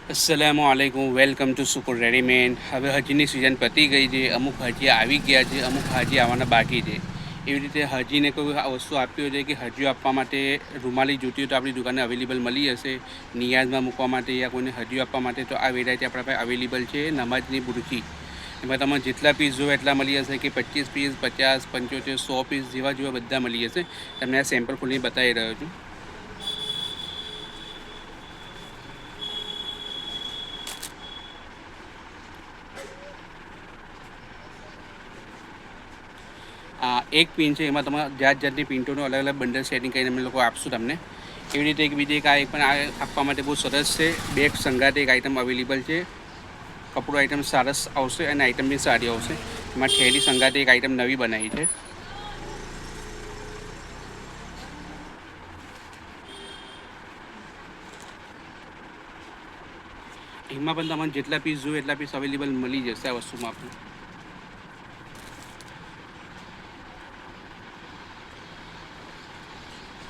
अस्सलामुअलैकुम welcome to सुकुर readymade. હવે હજીની સિઝન પતી ગઈ છે, અમુક હજી આવી ગયા છે, અમુક હજી આવવાના બાકી છે। એવી રીતે હજીને કોઈ વસ્તુ આપવી હોય કે હજીઓ આપવા માટે રૂમાલી જોતી હોય તો આપણી દુકાને અવેલેબલ મળી જશે। નિયાઝમાં મૂકવા માટે યા કોઈને હજીઓ આપવા માટે તો આ વેરાયટી આપણા પાસે અવેલેબલ છે। નમાજની બુરકી એમાં તમે જેટલા પીસ જોઈએ એટલા મળી જશે, કે 25 પીસ, 50, 75, 100 પીસ જેવા જેવા બધા મળી જશે। તમને આ સેમ્પલ ખોલીને બતાવી રહ્યો છું। એક પિન છે, એમાં તમે જાત જાતની પિન્ટોનું અલગ અલગ બંડલ સેટિંગ કરીને અમે લોકો આપશું તમને। એવી રીતે એક બીજી એક આ પણ આપવા માટે બહુ સરસ છે। બેગ સંગાતે એક આઈટમ અવેલેબલ છે। કપડું આઈટમ સરસ આવશે અને આઈટમ બી સારી આવશે। એમાં થેલી સંગાતે એક આઈટમ નવી બનાવી છે। એમાં પણ તમને જેટલા પીસ જોઈએ એટલા પીસ અવેલેબલ મળી જશે આ વસ્તુમાં આપણને।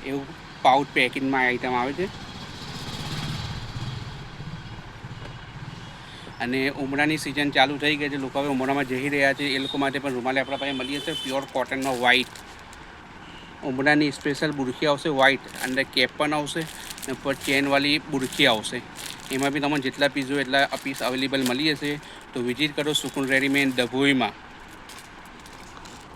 એવું પાઉચ પેકિંગમાં આઈટમ આવે છે। અને ઉમરાની સિઝન ચાલુ થઈ ગઈ છે, લોકો હવે ઉમરામાં જઈ રહ્યા છે, એ લોકો માટે પણ રૂમાલી આપણા પાસે મળી જશે। પ્યોર કોટનમાં વ્હાઇટ ઉમરાની સ્પેશિયલ બુરખી આવશે, વ્હાઇટ અંદર કેપ પણ આવશે અને ઉપર ચેનવાળી બુરખી આવશે। એમાં બી તમને જેટલા પીસ જોઈએ એટલા પીસ અવેલેબલ મળી જશે। તો વિઝિટ કરો સુકૂન રેડીમેડ ડભોઈમાં।